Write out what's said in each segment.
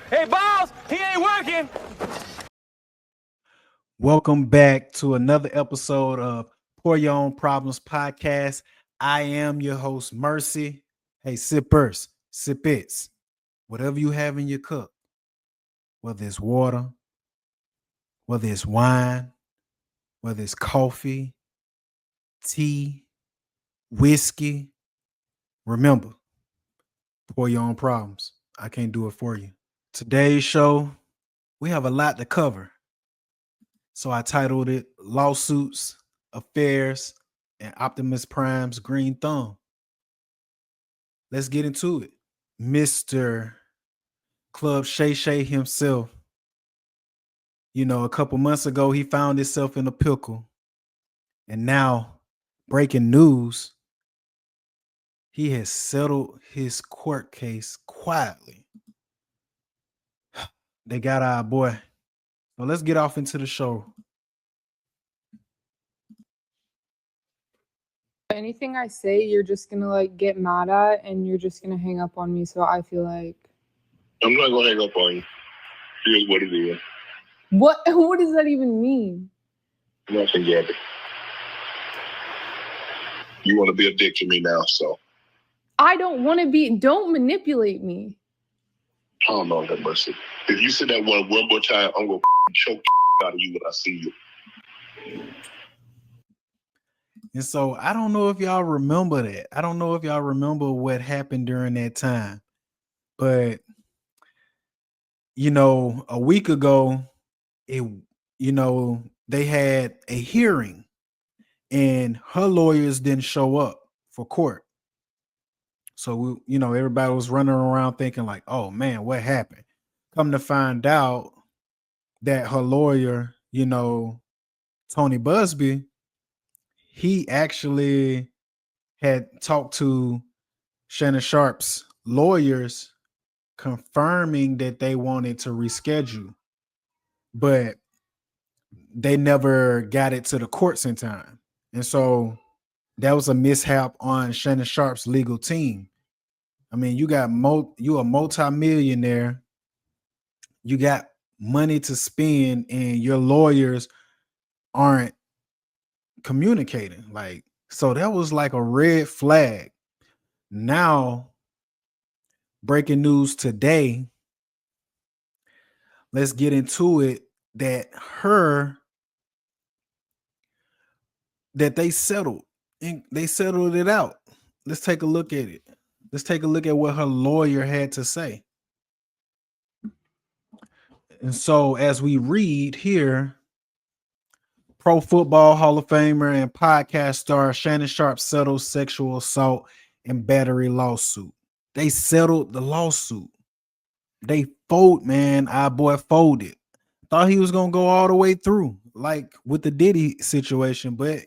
Hey, boss, he ain't working. Welcome back to another episode of Pour Your Own Problems podcast. I am your host, Mercy. Hey, sippers, sip it. Whatever you have in your cup, whether it's water, whether it's wine, whether it's coffee, tea, whiskey, remember, pour your own problems. I can't do it for you. Today's show, we have a lot to cover. So I titled it Lawsuits, Affairs, and Optimus Prime's Green Thumb. Let's get into it. Mr. Club Shay Shay himself. You know, a couple months ago, he found himself in a pickle. And now, breaking news, he has settled his court case quietly. They got our boy. So let's get off into the show. Anything I say, you're just gonna like get mad at, and you're just gonna hang up on me. So I feel like I'm not gonna hang up on you. Here's what it is. what? What does that even mean? Nothing yet. You want to be a dick to me now, so I don't want to be. Don't manipulate me. oh Lord have mercy. If you say that one more time, I'm gonna choke out of you when I see you. And so I don't know if y'all remember that. I don't know if y'all remember what happened during that time. But, you know, a week ago, they had a hearing and her lawyers didn't show up for court. So, everybody was running around thinking like, oh, man, what happened? Come to find out that her lawyer, Tony Busby, he actually had talked to Shannon Sharpe's lawyers confirming that they wanted to reschedule, but they never got it to the courts in time. And so that was a mishap on Shannon Sharpe's legal team. I mean, you a multi-millionaire, you got money to spend, and your lawyers aren't communicating. Like, so that was like a red flag. Now, breaking news today, let's get into it, that they settled and they settled it out. Let's take a look at it. Let's take a look at what her lawyer had to say. And so as we read here, Pro Football Hall of Famer and podcast star Shannon Sharpe settles sexual assault and battery lawsuit. They settled the lawsuit. They man. Our boy folded. Thought he was going to go all the way through, like with the Diddy situation, but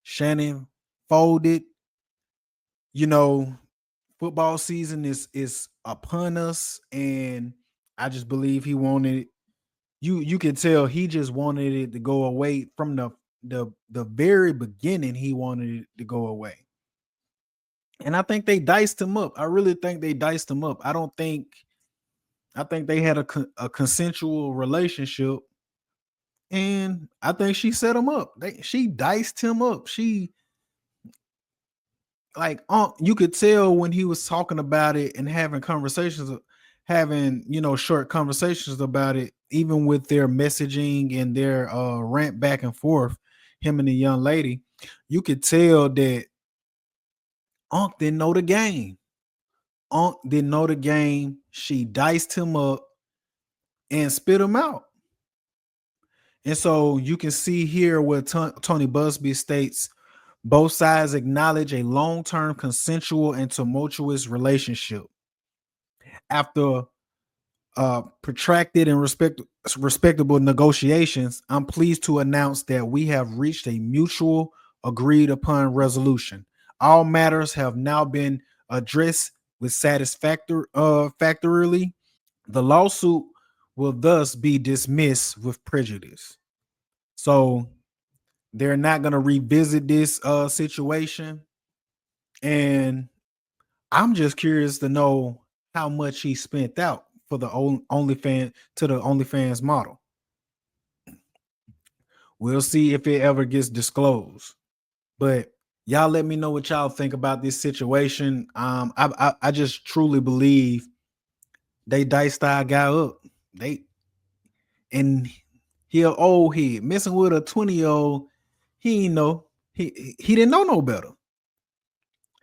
Shannon folded. Football season is upon us, and I just believe he wanted it. You can tell he just wanted it to go away from the very beginning. He wanted it to go away, and I think they diced him up. I really think they diced him up. I think they had a consensual relationship, and I think she set him up. She diced him up. She you could tell when he was talking about it and having short conversations about it, even with their messaging and their rant back and forth, him and the young lady, you could tell that Unc didn't know the game. She diced him up and spit him out. And so you can see here where Tony Busby states, both sides acknowledge a long-term consensual and tumultuous relationship. After protracted and respectable negotiations, I'm pleased to announce that we have reached a mutual agreed upon resolution. All matters have now been addressed with satisfactorily. The lawsuit will thus be dismissed with prejudice. So they're not going to revisit this situation. And I'm just curious to know how much he spent out for the OnlyFans model. We'll see if it ever gets disclosed. But y'all let me know what y'all think about this situation. I just truly believe they diced our guy up. And he an old head messing with a 20-year-old. He ain't know. He didn't know no better.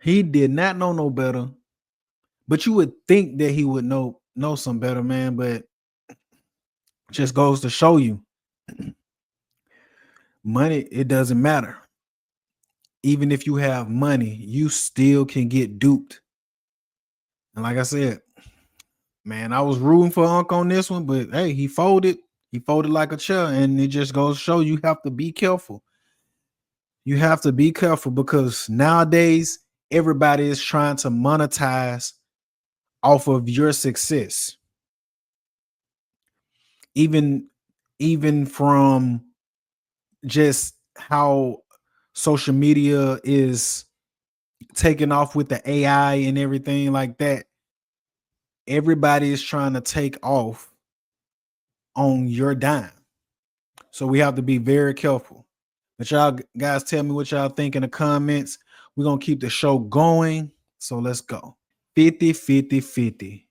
He did not know no better. But you would think that he would know some better, man. But just goes to show you, money, it doesn't matter. Even if you have money, you still can get duped. And like I said, man, I was rooting for Unc on this one, but hey, he folded. He folded like a chair, and it just goes to show you have to be careful. You have to be careful because nowadays everybody is trying to monetize off of your success. Even from just how social media is taking off with the AI and everything like that. Everybody is trying to take off on your dime. So we have to be very careful. But y'all guys tell me what y'all think in the comments. We're going to keep the show going. So let's go. 50, 50, 50.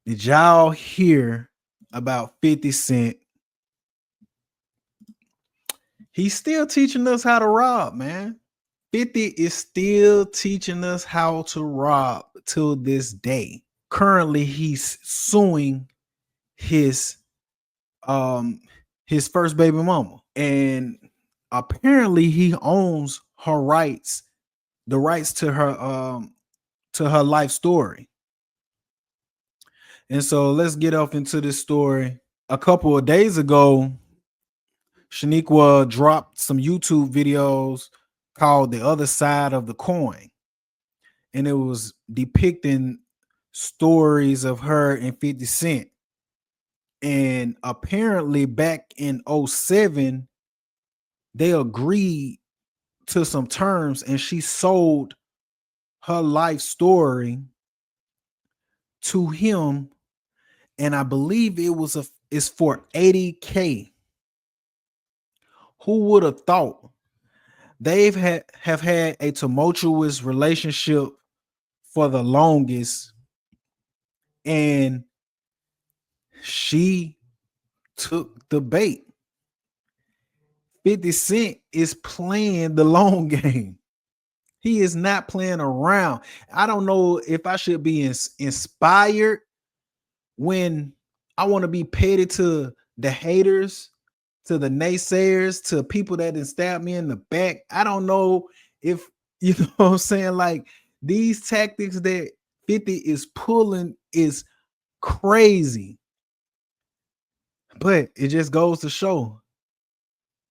Did y'all hear about 50 Cent? He's still teaching us how to rob, man. 50 is still teaching us how to rob till this day. Currently, he's suing his first baby mama, and apparently he owns her rights, the rights to her life story. And so let's get off into this story. A couple of days ago, Shaniqua dropped some YouTube videos called The Other Side of the Coin. And it was depicting stories of her and 50 Cent. And apparently back in 2007, they agreed to some terms and she sold her life story to him. And I believe it's for $80K. Who would have thought? They've have had a tumultuous relationship for the longest, and she took the bait. 50 Cent is playing the long game. He is not playing around. I don't know if I should be inspired when I want to be petty to the haters, to the naysayers, to people that didn't stab me in the back. I don't know if, you know what I'm saying? Like, these tactics that 50 is pulling is crazy. But it just goes to show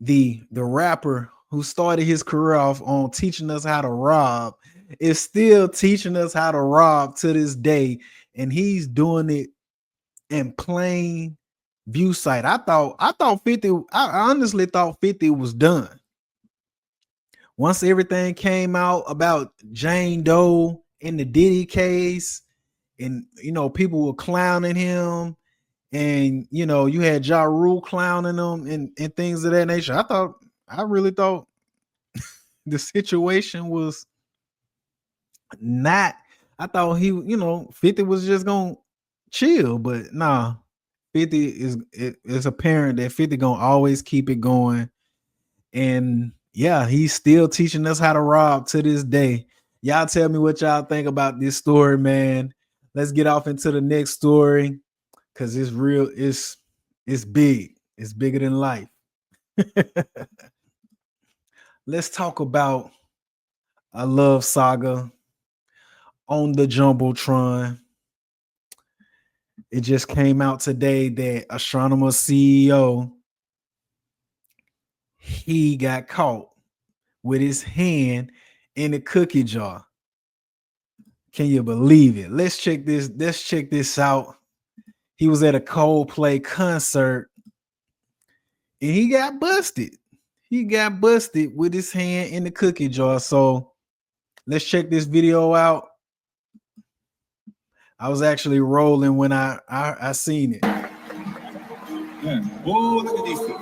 the rapper who started his career off on teaching us how to rob is still teaching us how to rob to this day. And he's doing it in plain view sight. I honestly thought 50 was done. Once everything came out about Jane Doe in the Diddy case, and people were clowning him, and you had Ja Rule clowning him and things of that nature. I really thought the situation was not. I thought 50 was just gonna chill, but nah. 50 it's apparent that 50 gonna always keep it going. And yeah, he's still teaching us how to rob to this day. Y'all tell me what y'all think about this story, man. Let's get off into the next story because it's real. It's big. It's bigger than life. Let's talk about a love saga on the Jumbotron. It just came out today that Astronomer CEO, he got caught with his hand in a cookie jar. Can you believe it? Let's check this out. He was at a Coldplay concert and he got busted. He got busted with his hand in the cookie jar. So let's check this video out. I was actually rolling when I seen it. Yeah. Oh, look at these two.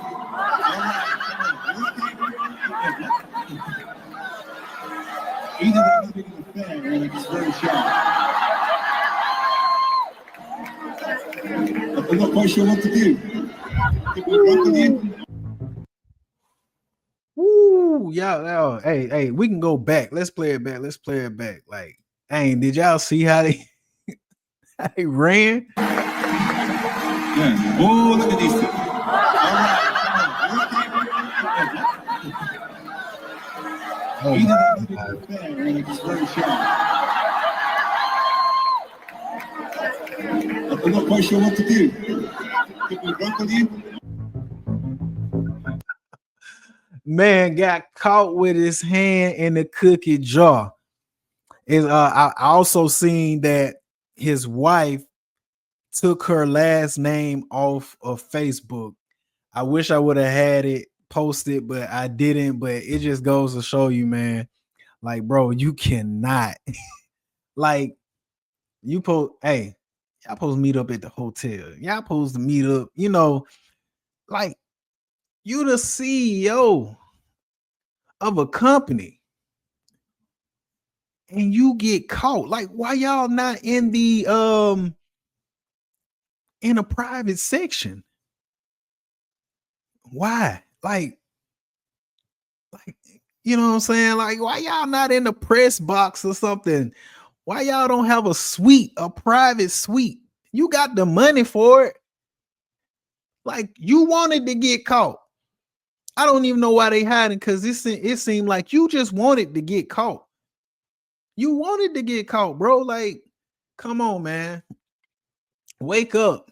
Either they're not making a fan or like it's very sharp. I'm not quite sure what to do. If we drunk again. Woo, y'all, hey, we can go back. Let's play it back. Like, hey, did y'all see how they ran? Yeah. Oh, look at these two. Oh, either they're not making a fan or like it's very sharp. I'm not quite sure what to do. If we drunk again. Man got caught with his hand in the cookie jar. I also seen that his wife took her last name off of Facebook. I wish I would have had it posted, but I didn't. But it just goes to show you, man, like, bro, you cannot like you post, hey, y'all supposed to meet up at the hotel. Y'all supposed to meet up, like you the CEO of a company and you get caught. Like, why y'all not in the in a private section? Why? Like, you know what I'm saying? Like, why y'all not in the press box or something? Why y'all don't have a suite, a private suite? You got the money for it. Like, you wanted to get caught. I don't even know why they hiding, because it seemed like you just wanted to get caught. You wanted to get caught, bro. Like, come on, man. Wake up.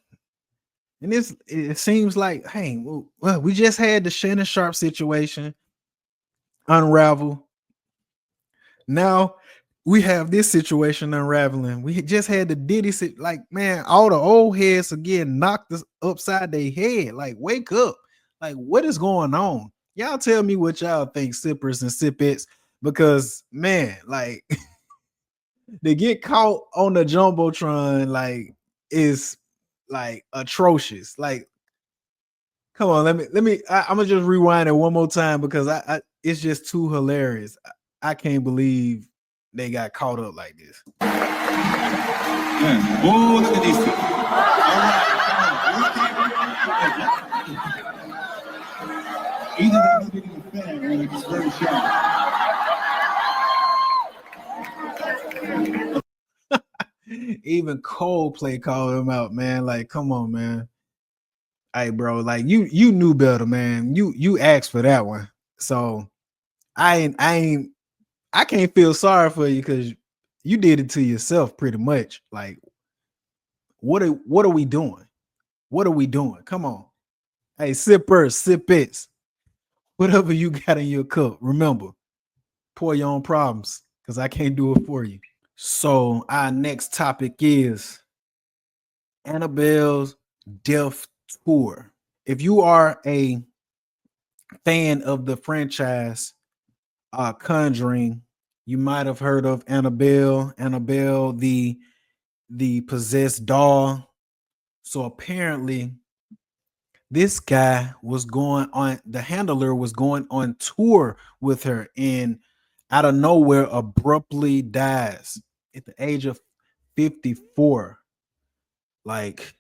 And it seems like, hey, well, we just had the Shannon Sharpe situation unravel. Now we have this situation unraveling. We just had the Diddy like, man, all the old heads are getting knocked upside their head. Like, wake up. Like, what is going on? Y'all tell me what y'all think, sippers and sippets, because, man, like, they get caught on the Jumbotron, like, is like atrocious. Like, come on, I'm gonna just rewind it one more time because I it's just too hilarious. I can't believe they got caught up like this. Yeah. Oh, look at these two. Either they're not making a fan or like it's very sharp. Even Coldplay called him out, man. Like, come on, man. Hey, bro, like you knew better, man. You asked for that one. So I can't feel sorry for you because you did it to yourself pretty much. Like, what are we doing? What are we doing? Come on. Hey, sippers, sippets, whatever you got in your cup, remember, pour your own problems because I can't do it for you. So our next topic is Annabelle's death tour. If you are a fan of the franchise Conjuring, you might have heard of Annabelle, the possessed doll. So apparently this guy the handler was going on tour with her, and out of nowhere abruptly dies at the age of 54. Like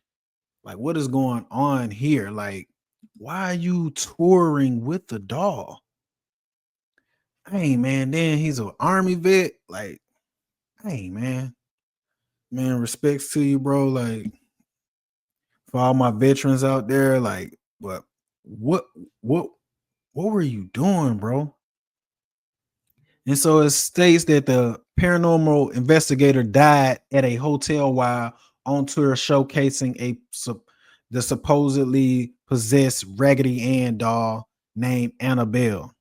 what is going on here? Like, why are you touring with the doll? Hey, man, then he's an army vet. Like, hey, man, respects to you, bro. Like, for all my veterans out there, like, but what were you doing, bro? And so it states that the paranormal investigator died at a hotel while on tour showcasing the supposedly possessed Raggedy Ann doll named Annabelle.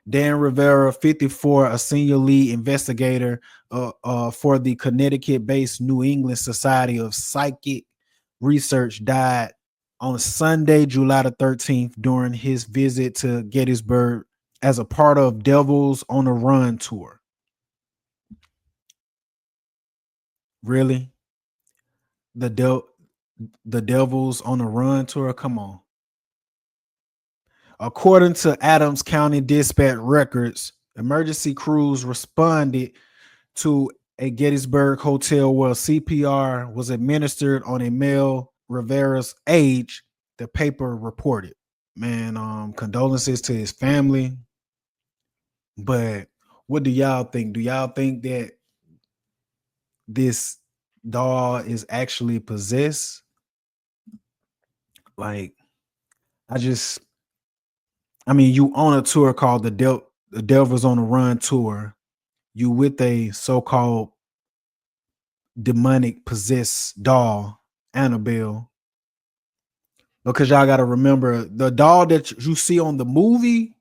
Dan Rivera, 54, a senior lead investigator for the Connecticut-based New England Society of Psychic Research, died on Sunday, July the 13th, during his visit to Gettysburg as a part of Devils on the Run tour. Really? the Devil's on the Run tour. Come on. According to Adams County Dispatch records, emergency crews responded to a Gettysburg hotel where CPR was administered on a male Rivera's age, the paper reported. Man, condolences to his family. But what do y'all think? Do y'all think that this doll is actually possessed? Like, you on a tour called the Devil's on the Run tour. You with a so-called demonic possessed doll, Annabelle. Because y'all got to remember, the doll that you see on the movie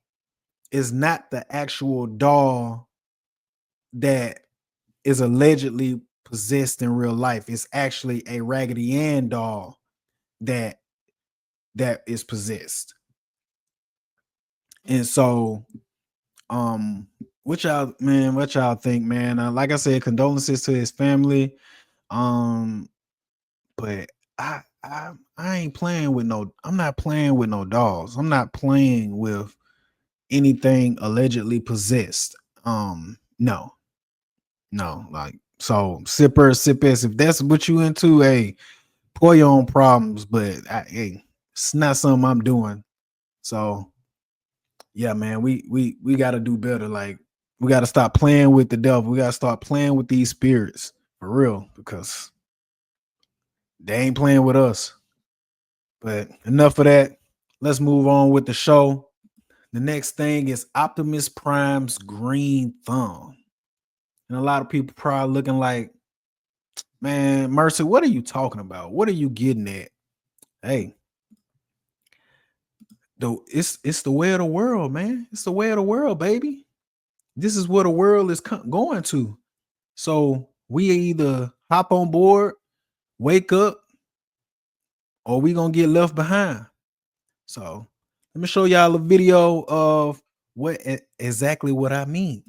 is not the actual doll that is allegedly possessed in real life. It's actually a Raggedy Ann doll that is possessed. And so, what y'all think, man? Like I said, condolences to his family. But I ain't playing with I'm not playing with no dolls. I'm not playing with anything allegedly possessed. No, like, so sippers, if that's what you into, hey, pour your own problems, but hey, it's not something I'm doing. So yeah, man, we got to do better. Like, we got to stop playing with the devil. We got to start playing with these spirits for real, because they ain't playing with us. But enough of that. Let's move on with the show. The next thing is Optimus Prime's green thumb. And a lot of people probably looking like, man, Mercy, what are you talking about? What are you getting at? Hey, it's the way of the world, man. It's the way of the world, baby. This is where the world is going to. So we either hop on board, wake up, or we gonna get left behind. So let me show y'all a video of exactly what I mean.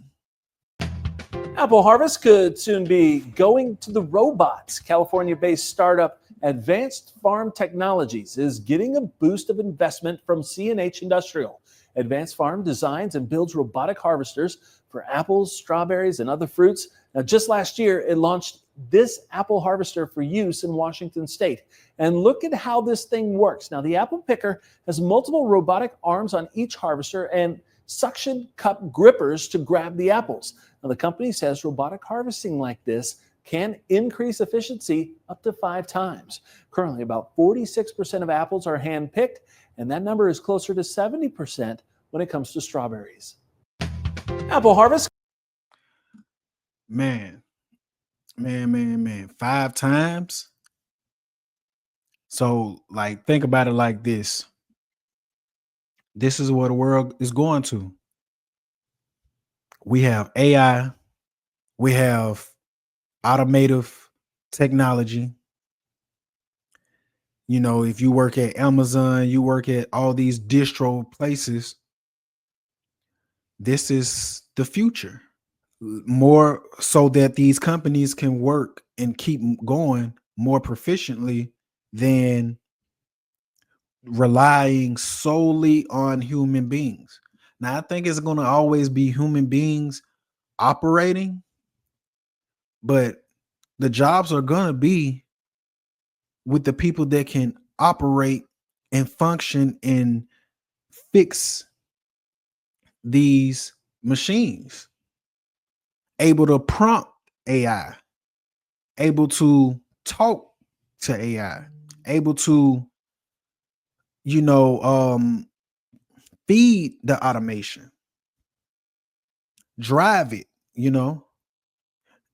Apple harvest could soon be going to the robots. California-based startup Advanced Farm Technologies is getting a boost of investment from C&H Industrial. Advanced Farm designs and builds robotic harvesters for apples, strawberries, and other fruits. Now, just last year, it launched this apple harvester for use in Washington state. And look at how this thing works. Now, the apple picker has multiple robotic arms on each harvester and suction cup grippers to grab the apples. Now, the company says robotic harvesting like this can increase efficiency up to 5 times. Currently, about 46% of apples are hand-picked, and that number is closer to 70% when it comes to strawberries. Apple harvest. Man. 5 times. So, like, think about it like this. This is where the world is going to. We have AI. We have automotive technology. You know, if you work at Amazon, you work at all these distro places, this is the future. More so that these companies can work and keep going more proficiently than relying solely on human beings. Now, I think it's going to always be human beings operating, but the jobs are going to be with the people that can operate and function and fix these machines, able to prompt AI, able to talk to AI, able to, feed the automation, drive it,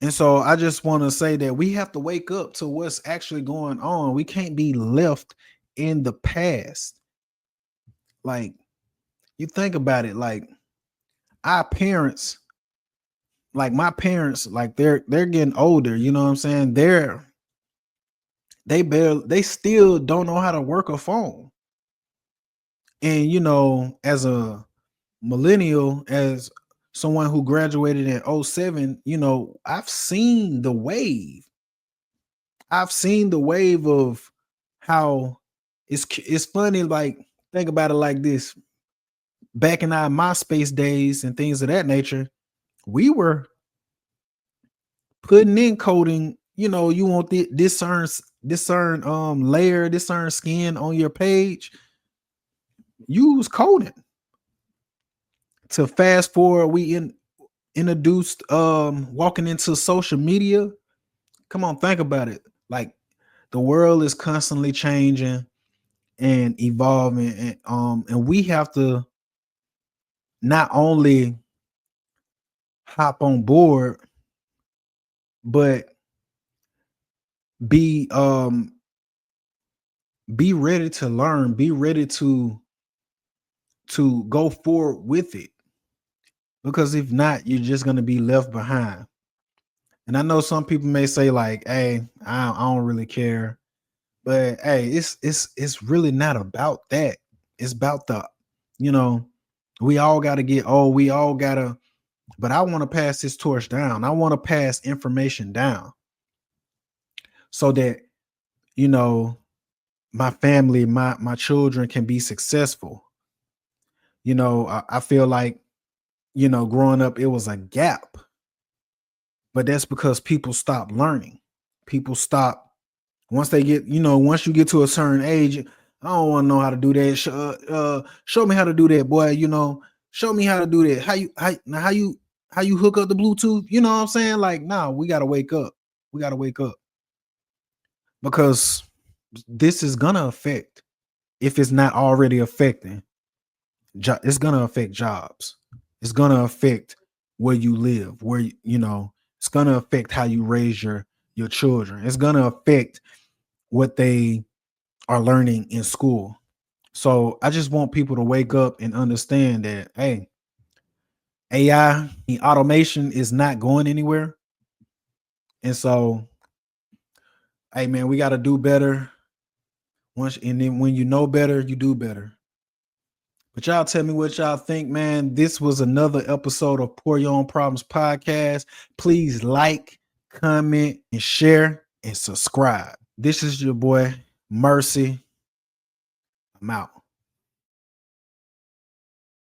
And so I just want to say that we have to wake up to what's actually going on. We can't be left in the past. Like, you think about it, like our parents, like my parents, like they're getting older, you know what I'm saying? They still don't know how to work a phone. And as a millennial, as someone who graduated in 07, I've seen the wave. I've seen the wave of how it's funny. Like, think about it like this: back in our MySpace days and things of that nature, we putting in coding. You know, you want the discern layer, discern skin on your page. Use coding. To fast forward, we introduced walking into social media. Come on, think about it. Like, the world is constantly changing and evolving, and we have to not only hop on board, but be ready to learn, be ready to go forward with it. Because if not, you're just going to be left behind. And I know some people may say like, hey, I don't really care. But hey, it's really not about that. It's about we all got to get old. We all got to, but I want to pass this torch down. I want to pass information down so that, my family, my children can be successful. I feel like, growing up, it was a gap, but that's because people stop learning. People stop once they get, once you get to a certain age. I don't want to know how to do that. Show me how to do that, boy. Show me how to do that. How you hook up the Bluetooth? You know what I'm saying? Like, nah, we gotta wake up. We gotta wake up because this is gonna affect, if it's not already affecting, it's gonna affect jobs. It's gonna affect where you live, it's gonna affect how you raise your children. It's gonna affect what they are learning in school. So I just want people to wake up and understand that, hey, AI automation is not going anywhere. And so, hey man, we got to do better. And then when you know better, you do better. But y'all tell me what y'all think, man. This was another episode of Pour Your Own Problems podcast. Please like, comment, and share, and subscribe. This is your boy, Mercy. I'm out.